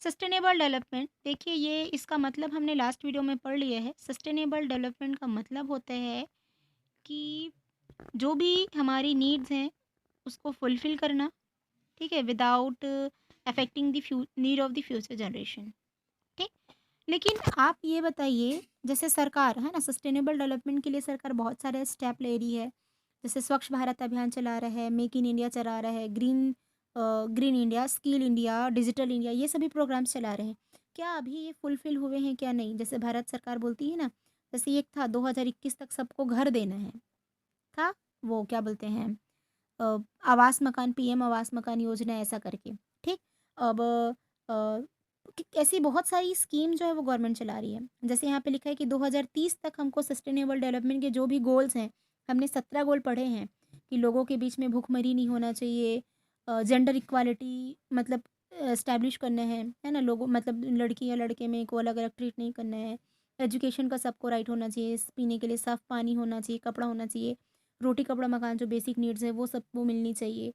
Sustainable development देखिए ये इसका मतलब हमने लास्ट वीडियो में पढ़ लिया है। सस्टेनेबल डेवलपमेंट का मतलब होता है कि जो भी हमारी नीड्स हैं उसको फुलफिल करना, ठीक है, without affecting the need of the future generation. ठीक। लेकिन आप ये बताइए, जैसे सरकार है ना, सस्टेनेबल डेवलपमेंट के लिए सरकार बहुत सारे स्टेप ले रही है। जैसे स्वच्छ भारत अभियान चला रहा है, मेक इन इंडिया चला रहा है, green India, skill India, digital India, ये सभी प्रोग्राम्स चला रहे हैं। क्या अभी ये फुलफिल हुए हैं क्या? नहीं। जैसे भारत सरकार बोलती है ना, जैसे एक था 2021 तक सबको घर देना है, था वो क्या बोलते हैं, अ, आवास मकान, पीएम आवास मकान योजना ऐसा करके। ठीक। अब ऐसी बहुत सारी स्कीम जो है वो गवर्नमेंट चला रही है। जैसे यहाँ पे लिखा है कि 2030 तक हमको सस्टेनेबल डेवलपमेंट के जो भी गोल्स हैं, हमने 17 गोल पढ़े हैं कि लोगों के बीच में भूखमरी नहीं होना चाहिए, जेंडर इक्वालिटी मतलब इस्टेब्लिश करना है ना, लोगों मतलब लड़की या लड़के में को अलग अलग ट्रीट नहीं करना है। एजुकेशन का सबको राइट होना चाहिए, पीने के लिए साफ पानी होना चाहिए, कपड़ा होना चाहिए, रोटी कपड़ा मकान जो बेसिक नीड्स है वो सबको मिलनी चाहिए,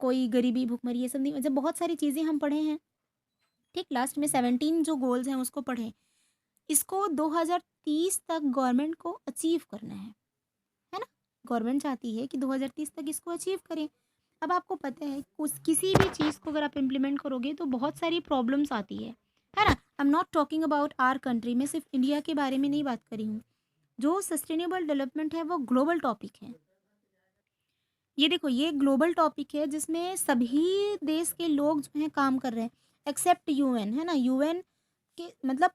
कोई गरीबी भुखमरी ये सब नहीं, मतलब बहुत सारी चीज़ें हम पढ़े हैं। ठीक। लास्ट में 17 जो गोल्स हैं उसको पढ़ें। इसको 2030 तक गवर्नमेंट को अचीव करना है ना? गवर्नमेंट चाहती है कि 2030 तक इसको अचीव करें। अब आपको पता है उस किसी भी चीज़ को अगर आप इम्प्लीमेंट करोगे तो बहुत सारी प्रॉब्लम्स आती है ना? I am not talking about our country, मैं सिर्फ इंडिया के बारे में नहीं बात करी हूँ। जो सस्टेनेबल डेवलपमेंट है वो ग्लोबल टॉपिक है। ये देखो ये ग्लोबल टॉपिक है जिसमें सभी देश के लोग जो हैं काम कर रहे हैं, एक्सेप्ट यूएन, है ना? यूएन के मतलब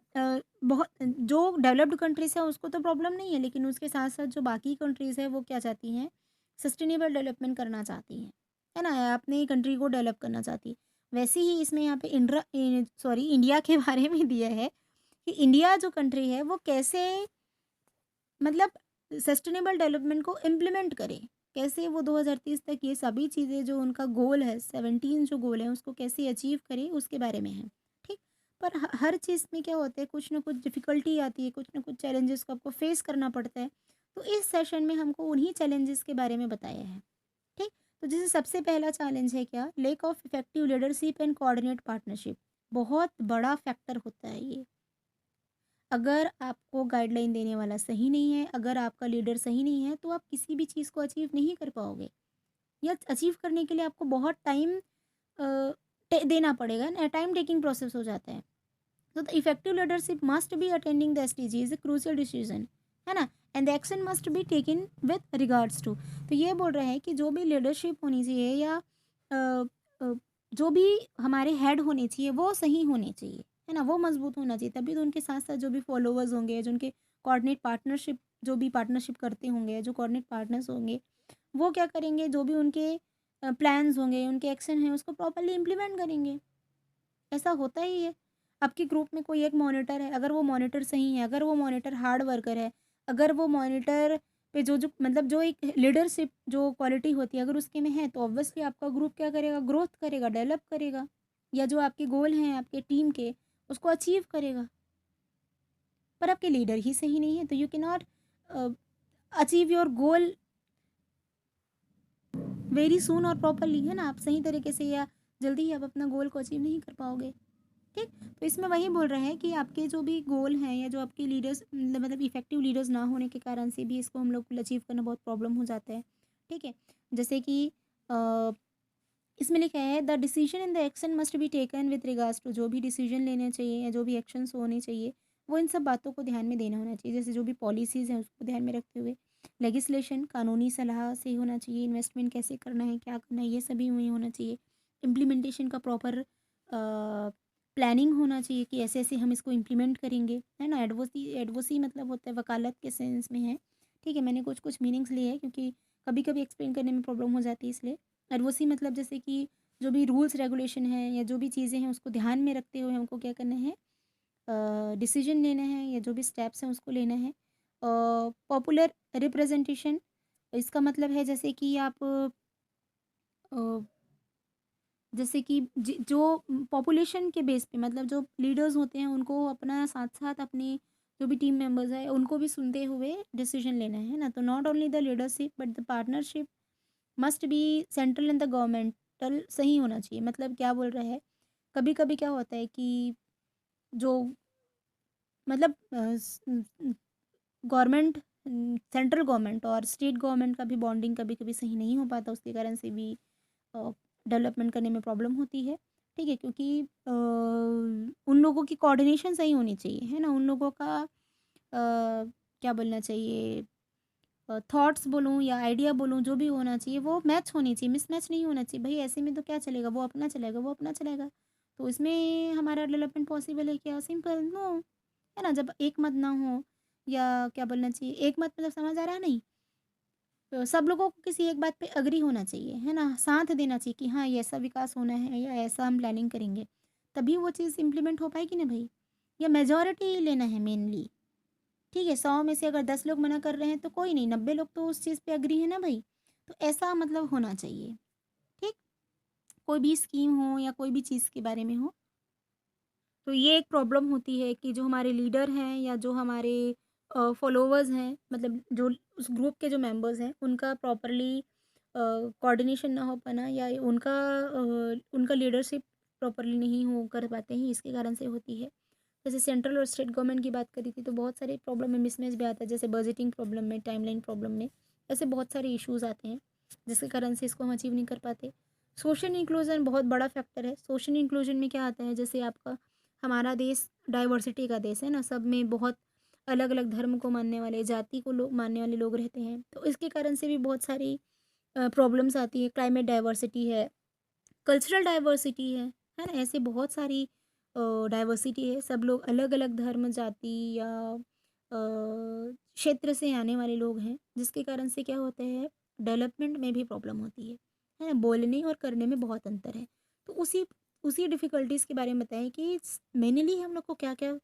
बहुत जो डेवलप्ड कंट्रीज है उसको तो प्रॉब्लम नहीं है, लेकिन उसके साथ साथ जो बाकी कंट्रीज है वो क्या चाहती हैं, सस्टेनेबल डेवलपमेंट करना चाहती हैं, है ना? अपनी कंट्री को डेवलप करना चाहती है। वैसे ही इसमें यहाँ पे इंडिया के बारे में दिया है कि इंडिया जो कंट्री है वो कैसे मतलब सस्टेनेबल डेवलपमेंट को इम्प्लीमेंट करें, कैसे वो 2030 तक ये सभी चीज़ें जो उनका गोल है, 17 जो गोल है उसको कैसे अचीव करें उसके बारे में है। ठीक। पर हर चीज़ में क्या होता है, कुछ ना कुछ डिफ़िकल्टी आती है, कुछ ना कुछ चैलेंजेस को आपको फेस करना पड़ता है। तो इस सेशन में हमको उन्हीं चैलेंजेस के बारे में बताया है। ठीक। तो जैसे सबसे पहला चैलेंज है क्या, lake of effective leadership and coordinate partnership. बहुत बड़ा फैक्टर होता है ये। अगर आपको गाइडलाइन देने वाला सही नहीं है, अगर आपका लीडर सही नहीं है, तो आप किसी भी चीज़ को अचीव नहीं कर पाओगे, या अचीव करने के लिए आपको बहुत टाइम देना पड़ेगा ना, टाइम टेकिंग प्रोसेस हो जाता है। तो the effective leadership must be attending the SDG is a crucial decision, है ना? And the action must be taken with regards to. तो ये बोल रहे हैं कि जो भी लीडरशिप होनी चाहिए या अ, अ, जो भी हमारे हेड होने चाहिए वो सही होने चाहिए, है ना? वो मजबूत होना चाहिए, तभी तो उनके साथ साथ जो भी फॉलोवर्स होंगे, जो उनके कोऑर्डिनेट पार्टनरशिप जो भी पार्टनरशिप करते होंगे, जो कोऑर्डिनेट पार्टनर्स होंगे, वो क्या करेंगे, जो भी उनके प्लान्स होंगे, उनके एक्शन हैं उसको प्रॉपरली इम्प्लीमेंट करेंगे। ऐसा होता ही है। आपके ग्रुप में कोई एक मॉनिटर है, अगर वो मॉनिटर सही है, अगर वो मॉनिटर हार्ड वर्कर है, अगर वो मॉनिटर पे जो मतलब जो एक लीडरशिप जो क्वालिटी होती है अगर उसके में है, तो ऑब्वियसली आपका ग्रुप क्या करेगा, ग्रोथ करेगा, डेवलप करेगा, या जो आपके गोल हैं आपके टीम के उसको अचीव करेगा। पर आपके लीडर ही सही नहीं है तो you can not achieve your goal very soon और प्रॉपरली, है ना? आप सही तरीके से या जल्दी ही आप अपना गोल को अचीव नहीं कर पाओगे। ठीक। तो इसमें वही बोल रहे हैं कि आपके जो भी गोल हैं या जो आपके लीडर्स मतलब इफेक्टिव लीडर्स ना होने के कारण से भी इसको हम लोग को अचीव करना बहुत प्रॉब्लम हो जाता है। ठीक है। जैसे कि अ, इसमें लिखा है the decision in the action must be taken with regards to, जो भी डिसीजन लेने चाहिए या जो भी एक्शंस होने चाहिए वो इन सब बातों को ध्यान में देना होना चाहिए। जैसे जो भी पॉलिसीज़ हैं उसको ध्यान में रखते हुए, लेगिस्लेशन कानूनी सलाह से होना चाहिए, इन्वेस्टमेंट कैसे करना है, क्या करना है, ये सभी में होना चाहिए। इम्प्लीमेंटेशन का प्रॉपर प्लानिंग होना चाहिए कि ऐसे-ऐसे हम इसको इम्प्लीमेंट करेंगे, है ना? एडवोसी मतलब होता है वकालत के सेंस में है। ठीक है, मैंने कुछ-कुछ मीनिंग्स लिए हैं क्योंकि कभी-कभी एक्सप्लेन करने में प्रॉब्लम हो जाती है इसलिए। एडवोसी मतलब जैसे कि जो भी रूल्स रेगुलेशन है या जो भी चीज़ें हैं उसको ध्यान में रखते हुए हमको क्या करना है, डिसीजन लेना है या जो भी स्टेप्स हैं उसको लेना है। पॉपुलर रिप्रेजेंटेशन, इसका मतलब है जैसे कि आप अ जैसे कि जो पॉपुलेशन के बेस पे मतलब जो लीडर्स होते हैं उनको अपना साथ साथ अपने जो भी टीम मेंबर्स है उनको भी सुनते हुए डिसीजन लेना है ना? तो not only the leadership but the partnership must be central in the governmental सही होना चाहिए। मतलब क्या बोल रहा है कभी-कभी क्या होता है कि जो मतलब गवर्नमेंट सेंट्रल गवर्नमेंट और स्टेट गवर्नमेंट का भी बॉन्डिंग कभी-कभी सही नहीं हो पाता, उसके कारण से भी डेवलपमेंट करने में प्रॉब्लम होती है। ठीक है? क्योंकि उन लोगों की कोऑर्डिनेशन सही होनी चाहिए, है ना? उन लोगों का क्या बोलना चाहिए, थॉट्स बोलूँ या आइडिया बोलूँ, जो भी होना चाहिए वो मैच होनी चाहिए, मिसमैच नहीं होना चाहिए। भई ऐसे में तो क्या चलेगा, वो अपना चलाएगा, वो अपना चलाएगा। तो इसमें हमारा डेवलपमेंट पॉसिबल है क्या? सिंपल नो, है ना? जब एक मत ना हो या क्या बोलना चाहिए, एक मत मतलब समझ आ रहा है नहीं? तो सब लोगों को किसी एक बात पे एग्री होना चाहिए, है ना? साथ देना चाहिए कि हाँ, ये ऐसा विकास होना है या ऐसा हम प्लानिंग करेंगे। तभी वो चीज़ इम्प्लीमेंट हो पाएगी ना भई। या मेजॉरिटी लेना है मेनली। ठीक है, 100 में से अगर 10 लोग मना कर रहे हैं तो कोई नहीं, 90 लोग तो उस चीज़ पे एग्री है ना भई। तो ऐसा मतलब होना चाहिए, ठीक? कोई भी स्कीम हो या कोई भी चीज़ के बारे में हो। तो ये एक प्रॉब्लम होती है कि जो हमारे लीडर हैं या जो हमारे फॉलोवर्स हैं, मतलब जो उस ग्रुप के जो मेंबर्स हैं, उनका प्रॉपरली कोऑर्डिनेशन ना हो पाना या उनका लीडरशिप प्रॉपरली नहीं हो कर पाते हैं, इसके कारण से होती है। जैसे सेंट्रल और स्टेट गवर्नमेंट की बात करी थी तो बहुत सारे प्रॉब्लम में मिसमैच भी आता है, जैसे बजटिंग प्रॉब्लम में, टाइमलाइन प्रॉब्लम में, ऐसे बहुत सारे इश्यूज आते हैं जिसके कारण से इसको हम अचीव नहीं कर पाते। सोशल इंक्लूजन बहुत बड़ा फैक्टर है। सोशल इंक्लूजन में क्या आता है, जैसे आपका हमारा देश डाइवर्सिटी का देश है ना, सब में बहुत अलग अलग धर्म को मानने वाले, जाति को लोग मानने वाले लोग रहते हैं, तो इसके कारण से भी बहुत सारी प्रॉब्लम्स आती है। क्लाइमेट डाइवर्सिटी है, कल्चरल डाइवर्सिटी है ना? ऐसे बहुत सारी डाइवर्सिटी है, सब लोग अलग अलग धर्म, जाति या क्षेत्र से आने वाले लोग हैं, जिसके कारण से क्या होता है, डेवलपमेंट में भी प्रॉब्लम होती है ना? बोलने और करने में बहुत अंतर है। तो उसी उसी डिफ़िकल्टीज़ के बारे में बताएँ कि मेनली हम लोग को क्या-क्या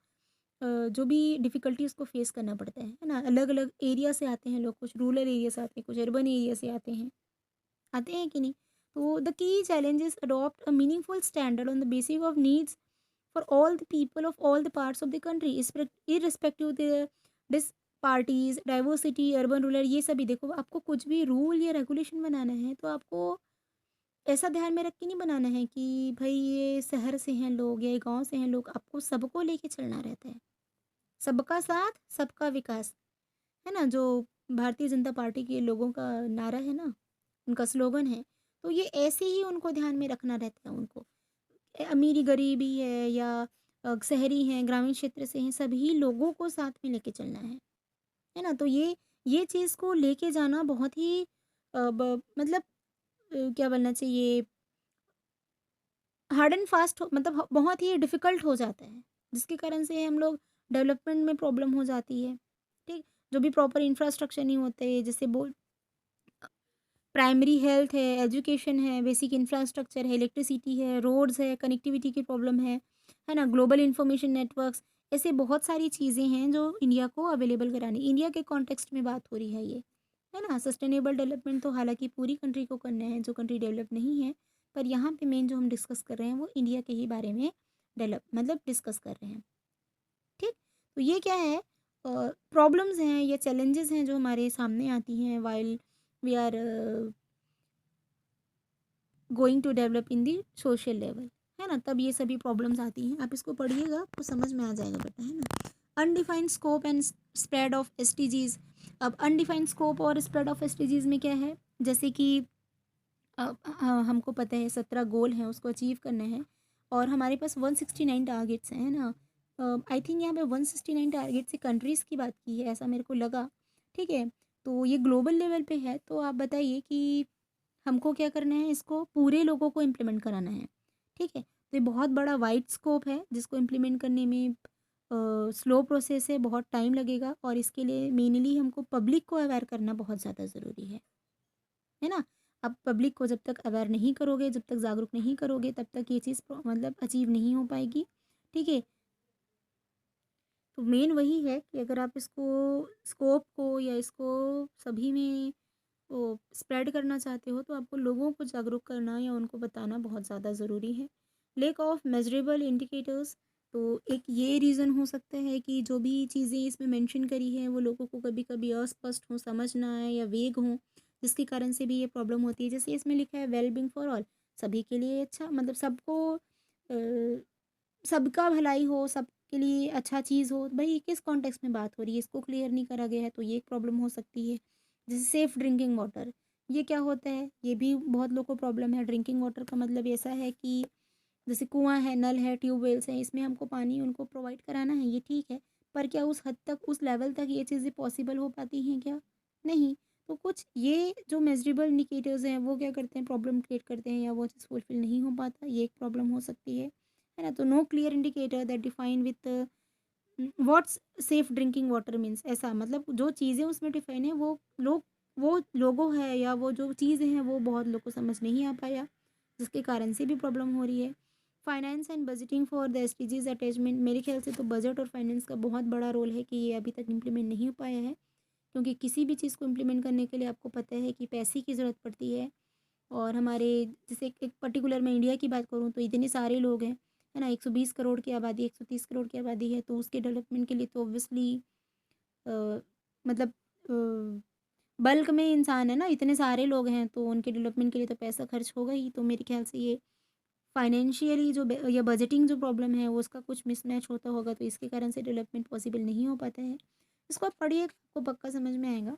जो भी डिफ़िकल्टीज़ को फ़ेस करना पड़ता है ना? अलग-अलग एरिया से आते हैं लोग, कुछ रूरल एरिया से आते हैं, कुछ अर्बन एरिया से आते हैं कि नहीं? तो the key challenge is adopt a meaningful standard on the basis of needs for all the people of all the parts of the country irrespective the disparities, diversity, urban, rural, ये सभी देखो, आपको कुछ भी rule या regulation बनाना है तो आपको ऐसा ध्यान में रख के नहीं बनाना है कि भई ये शहर से हैं लोग या ये गाँव से हैं लोग, आपको सबको लेके चलना रहता है। सबका साथ, सबका विकास, है ना? जो भारतीय जनता पार्टी के लोगों का नारा है ना, उनका स्लोगन है, तो ये ऐसे ही उनको ध्यान में रखना रहता है उनको। अमीरी-गरीबी है या शहरी हैं, ग्रामीण क्षेत्र से हैं, सभी लोगों को साथ में लेके चलना है ना? तो ये चीज़ को लेके जाना बहुत ही ब मतलब क्या बोलना चाहिए, हार्ड एंड फास्ट हो, मतलब बहुत ही डिफ़िकल्ट हो जाता है, जिसके कारण से हम लोग डेवलपमेंट में प्रॉब्लम हो जाती है, ठीक? जो भी प्रॉपर इंफ्रास्ट्रक्चर नहीं होते, जैसे बोल प्राइमरी हेल्थ है, एजुकेशन है, बेसिक इंफ्रास्ट्रक्चर है, इलेक्ट्रिसिटी है, रोड्स है, कनेक्टिविटी की प्रॉब्लम है ना? ग्लोबल इन्फॉर्मेशन नेटवर्क्स, ऐसे बहुत सारी चीज़ें हैं जो इंडिया को अवेलेबल करानी, इंडिया के कॉन्टेक्स्ट में बात हो रही है ये, है ना? सस्टेनेबल डेवलपमेंट तो हालाँकि पूरी कंट्री को करना है, जो कंट्री डेवलप नहीं है, पर यहाँ पे मेन जो हम डिस्कस कर रहे हैं वो इंडिया के ही बारे में डेवलप मतलब डिस्कस कर रहे हैं, ठीक? तो ये क्या है, प्रॉब्लम्स हैं या चैलेंजेस हैं जो हमारे सामने आती हैं while we are going to develop in the social level, है ना? तब ये सभी प्रॉब्लम्स आती हैं। आप इसको पढ़िएगा, आपको समझ में आ जाएगा बेटा, है ना? Undefined scope and spread of SDGs. अब अनडिफाइंड स्कोप और स्प्रेड ऑफ एसडीजीज में क्या है, जैसे कि हमको पता है 17 गोल हैं, उसको अचीव करना है और हमारे पास 169 टारगेट्स हैं, है ना? आई थिंक यहाँ पे 169 टारगेट से कंट्रीज़ की बात की है, ऐसा मेरे को लगा, ठीक है? तो ये ग्लोबल लेवल पे है, तो आप बताइए कि हमको क्या करना है, इसको पूरे लोगों को इम्प्लीमेंट कराना है, ठीक है? तो ये बहुत बड़ा वाइड स्कोप है जिसको इम्प्लीमेंट करने में स्लो प्रोसेस है, बहुत टाइम लगेगा और इसके लिए मेनली हमको पब्लिक को अवेयर करना बहुत ज़्यादा ज़रूरी है ना? अब पब्लिक को जब तक अवेयर नहीं करोगे, जब तक जागरूक नहीं करोगे, तब तक ये चीज़ मतलब अचीव नहीं हो पाएगी, ठीक है? तो मेन वही है कि अगर आप इसको स्कोप को या इसको सभी में वो स्प्रेड करना चाहते हो तो आपको लोगों को जागरूक करना या उनको बताना बहुत ज़्यादा ज़रूरी है। लैक ऑफ मेजरेबल इंडिकेटर्स, तो एक ये रीज़न हो सकता है कि जो भी चीज़ें इसमें मेंशन करी हैं वो लोगों को कभी कभी अस्पष्ट हो, समझ ना आए या वेग हों, जिसके कारण से भी ये प्रॉब्लम होती है। जैसे इसमें लिखा है वेल बींग फॉर ऑल, सभी के लिए अच्छा, मतलब सबको सबका भलाई हो, सबके लिए अच्छा चीज़ हो, भई किस कॉन्टेक्स्ट में बात हो रही है, इसको क्लियर नहीं करा गया है तो ये एक प्रॉब्लम हो सकती है। जैसे सेफ ड्रिंकिंग वाटर, ये क्या होता है? ये भी बहुत लोग को प्रॉब्लम है। ड्रिंकिंग वाटर का मतलब ऐसा है कि जैसे कुआँ है, नल है, ट्यूबवेल्स हैं, इसमें हमको पानी उनको प्रोवाइड कराना है, ये ठीक है। पर क्या उस हद तक, उस लेवल तक ये चीज़ें पॉसिबल हो पाती हैं क्या? नहीं। तो कुछ ये जो मेज़रेबल इंडिकेटर्स हैं, वो क्या करते हैं, प्रॉब्लम क्रिएट करते हैं या वो चीज़ फुलफ़िल नहीं हो पाता, ये एक प्रॉब्लम हो सकती है ना? तो no clear indicator that define with what's safe drinking water means, ऐसा मतलब जो चीज़ें उसमें डिफाइन है वो लोगो है या वो जो चीज़ें हैं वो बहुत लोग को समझ नहीं आ पाया, जिसके कारण से भी प्रॉब्लम हो रही है। Finance and budgeting for the SDGs attachment, मेरे ख्याल से तो बजट और फाइनेंस का बहुत बड़ा रोल है कि ये अभी तक इम्प्लीमेंट नहीं हो पाया है, क्योंकि किसी भी चीज़ को इम्प्लीमेंट करने के लिए आपको पता है कि पैसे की ज़रूरत पड़ती है। और हमारे जैसे एक पर्टिकुलर मैं इंडिया की बात करूँ तो इतने सारे लोग हैं, है ना? 120 करोड़ की आबादी, 130 करोड़ की आबादी है, तो उसके डेवलपमेंट के लिए तो ऑब्वियसली मतलब बल्क में इंसान है ना, इतने सारे लोग हैं तो उनके डेवलपमेंट के लिए तो पैसा खर्च होगा ही। तो मेरे ख्याल से ये फाइनेंशियली जो या बजटिंग जो प्रॉब्लम है वो उसका कुछ मिसमैच होता होगा, तो इसके कारण से डेवलपमेंट पॉसिबल नहीं हो पाता है। इसको आप पढ़िए, आपको पक्का समझ में आएगा।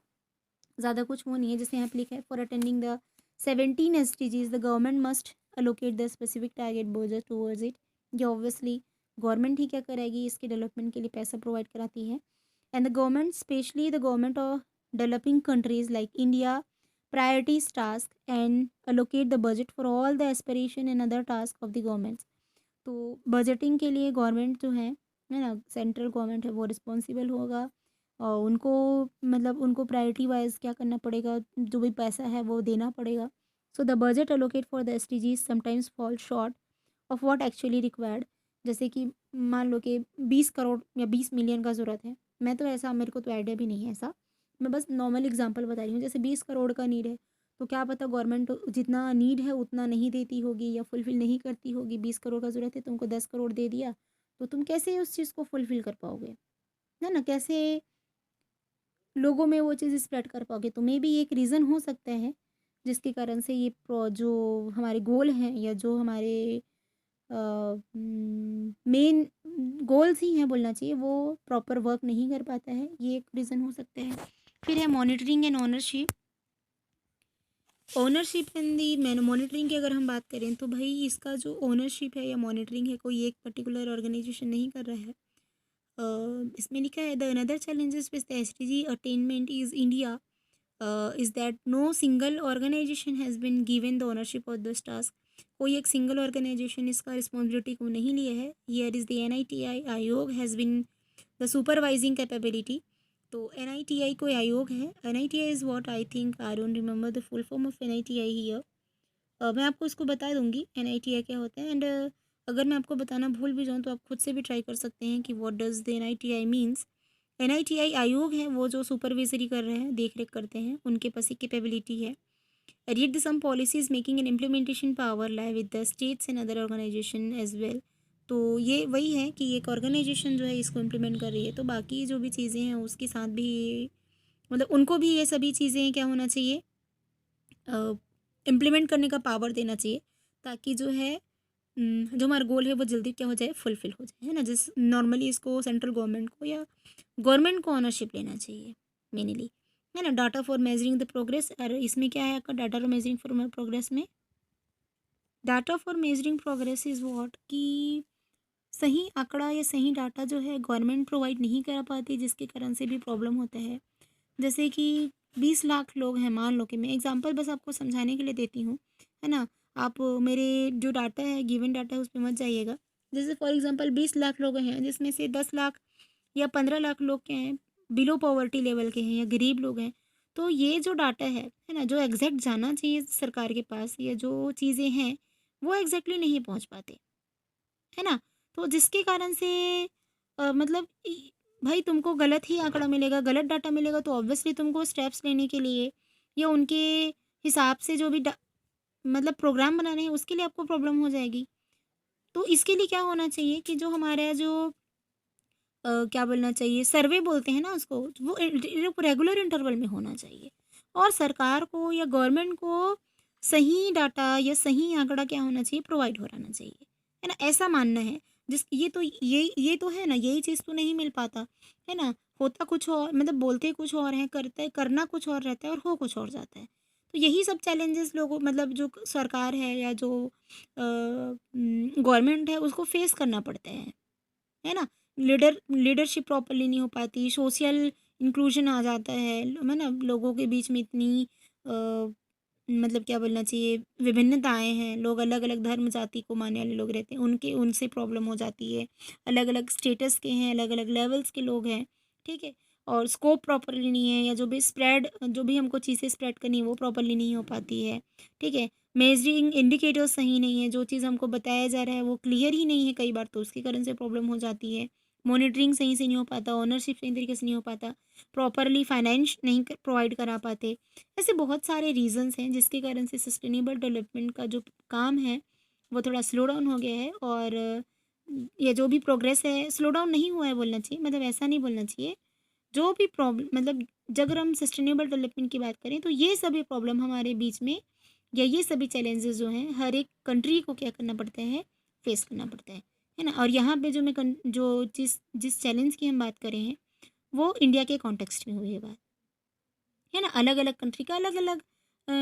ज़्यादा कुछ वो नहीं है। जैसे यहाँ पे लिखा है, for attending the 17 SDGs the government must allocate the specific target budget towards it. ये ऑब्वियसली गवर्नमेंट ही क्या करेगी, इसके डेवलपमेंट के लिए पैसा प्रोवाइड कराती है। And the government, specially the government of developing countries like India, priorities task and allocate the budget for all the aspiration and other task of the government. तो budgeting के लिए गवर्नमेंट जो है ना, सेंट्रल गवर्नमेंट है, वो responsible होगा और उनको मतलब उनको प्रायोरिटी वाइज क्या करना पड़ेगा, जो भी पैसा है वो देना पड़ेगा। So the budget allocate for the SDGs sometimes fall short of what actually required. जैसे कि मान लो कि 20 करोड़ या 20 मिलियन का ज़रूरत है, मैं तो ऐसा, मेरे को तो आइडिया भी नहीं है ऐसा, मैं बस नॉर्मल एग्जांपल बता रही हूँ। जैसे 20 करोड़ का नीड है, तो क्या पता गवर्नमेंट जितना नीड है उतना नहीं देती होगी या फुलफ़िल नहीं करती होगी। 20 करोड़ का ज़रूरत है, तुमको 10 करोड़ दे दिया, तो तुम कैसे उस चीज़ को फुलफ़िल कर पाओगे, है ना? कैसे लोगों में वो चीज़ स्प्रेड कर पाओगे? तो मे बी एक रीज़न हो सकता है जिसके कारण से ये जो हमारे गोल हैं या जो हमारे मेन गोल्स ही हैं बोलना चाहिए, वो प्रॉपर वर्क नहीं कर पाता है, ये एक रीज़न हो सकता है। फिर है monitoring and ownership. Ownership and the man monitoring की अगर हम बात करें तो भाई इसका जो ओनरशिप है या मॉनिटरिंग है, कोई एक पर्टिकुलर ऑर्गेनाइजेशन नहीं कर रहा है। इसमें लिखा है, the another challenges with the SDG attainment is India is that no single organization has been given the ownership of this task। कोई एक सिंगल ऑर्गेनाइजेशन इसका रिस्पॉन्सिबिलिटी को नहीं लिया है। Here is the NITI Aayog has been the supervising capability. तो NITI कोई आयोग है। NITI is what I think, I don't remember the full form of NITI here. मैं आपको इसको बता दूंगी एनआईटीआई क्या होता है, एंड अगर मैं आपको बताना भूल भी जाऊँ तो आप खुद से भी ट्राई कर सकते हैं कि what does the NITI means. NITI आयोग है वो जो सुपरविजरी कर रहे हैं, देख रेख करते हैं, उनके पास एक कैपेबिलिटी है। Read the some policies making and implementation power lie with the states and other organisation as well. तो ये वही है कि एक ऑर्गेनाइजेशन जो है इसको इम्प्लीमेंट कर रही है, तो बाकी जो भी चीज़ें हैं उसके साथ भी मतलब उनको भी ये सभी चीज़ें क्या होना चाहिए, इम्प्लीमेंट करने का पावर देना चाहिए, ताकि जो है जो हमारा गोल है वो जल्दी क्या हो जाए, फुलफिल हो जाए, है ना। जिस नॉर्मली इसको सेंट्रल गवर्नमेंट को या गवर्नमेंट को ऑनरशिप लेना चाहिए मेनली, है ना। Data for measuring the progress, और इसमें क्या है आपका data for measuring for progress में, data for measuring progress is what कि सही आंकड़ा या सही डाटा जो है गवर्नमेंट प्रोवाइड नहीं करा पाती, जिसके कारण से भी प्रॉब्लम होता है। जैसे कि 20 लाख लोग हैं, मान लो कि मैं एग्जांपल बस आपको समझाने के लिए देती हूँ, है ना। आप मेरे जो डाटा है, गिवन डाटा है, उस पे मत जाइएगा। जैसे फॉर एग्जांपल 20 लाख लोग हैं, जिसमें से 10 लाख या 15 लाख लोग क्या हैं, बिलो पॉवर्टी लेवल के हैं या गरीब लोग हैं। तो ये जो डाटा है ना, जो एग्जैक्ट जाना चाहिए सरकार के पास या जो चीज़ें हैं वो एग्जैक्टली नहीं पहुंच पाते, है ना। तो जिसके कारण से मतलब भाई तुमको गलत ही आंकड़ा मिलेगा, गलत डाटा मिलेगा, तो ऑब्वियसली तुमको स्टेप्स लेने के लिए या उनके हिसाब से जो भी मतलब प्रोग्राम बनाने हैं उसके लिए आपको प्रॉब्लम हो जाएगी। तो इसके लिए क्या होना चाहिए कि जो हमारा जो क्या बोलना चाहिए, सर्वे बोलते हैं ना उसको, वो रेगुलर इंटरवल में होना चाहिए। और सरकार को या गवर्नमेंट को सही डाटा या सही आंकड़ा क्या होना चाहिए, प्रोवाइड हो रहना चाहिए, है ना, ऐसा मानना है। ये तो है ना, यही चीज़ तो नहीं मिल पाता, है ना? होता कुछ और, मतलब बोलते कुछ और हैं, करते करना कुछ और रहता है और हो कुछ और जाता है। तो यही सब चैलेंजेस लोगों, मतलब जो सरकार है या जो गवर्नमेंट है, उसको फेस करना पड़ते हैं, है ना? लीडरशिप प्रॉपर्ली नहीं हो पाती, सोशल इंक्लूजन आ जाता है ना? लोगों के बीच में इतनी मतलब क्या बोलना चाहिए, विभिन्नताएँ हैं, लोग अलग-अलग धर्म जाति को मानने वाले लोग रहते हैं, उनके उनसे प्रॉब्लम हो जाती है। अलग-अलग स्टेटस के हैं, अलग-अलग लेवल्स के लोग हैं, ठीक है? और स्कोप प्रॉपर्ली नहीं है, या जो भी हमको चीज़ें स्प्रेड करनी है वो प्रॉपर्ली नहीं हो पाती है, ठीक है? मेज़रिंग इंडिकेटर्स सही नहीं है, जो चीज़ हमको बताया जा रहा है वो क्लियर ही नहीं है कई बार, तो उसके कारण से प्रॉब्लम हो जाती है। मॉनिटरिंग सही से नहीं हो पाता, ओनरशिप सही तरीके से नहीं हो पाता, प्रॉपर्ली फाइनेंस नहीं प्रोवाइड करा पाते। ऐसे बहुत सारे रीज़न्स हैं जिसके कारण से सस्टेनेबल डेवलपमेंट का जो काम है वो थोड़ा स्लो डाउन हो गया है, और ये जो भी प्रोग्रेस है स्लो डाउन नहीं हुआ है बोलना चाहिए, मतलब ऐसा नहीं बोलना चाहिए। जो भी प्रॉब्लम, मतलब जब अगर हम सस्टेनेबल डेवलपमेंट की बात करें तो ये सभी प्रॉब्लम हमारे बीच में, या ये सभी चैलेंजेस जो हैं हर एक कंट्री को क्या करना पड़ता है, फेस करना पड़ता है ना? और यहाँ पे जो जिस चैलेंज की हम बात कर रहे हैं वो इंडिया के कॉन्टेक्स्ट में हुई है बात, है ना? अलग-अलग कंट्री का अलग-अलग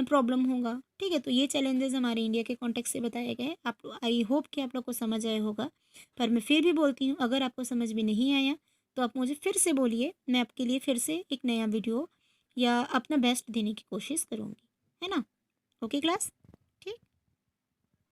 प्रॉब्लम होगा, ठीक है? तो ये चैलेंजेज़ हमारे इंडिया के कॉन्टेक्स्ट से बताए गए हैं। आप आई होप कि आप लोग को समझ आया होगा। पर मैं फिर भी बोलती हूँ, अगर आपको समझ में नहीं आया, तो आप मुझे फिर से बोलिए, मैं आपके लिए फिर से एक नया वीडियो या अपना बेस्ट देने की कोशिश करूँगी, है ना? Okay class?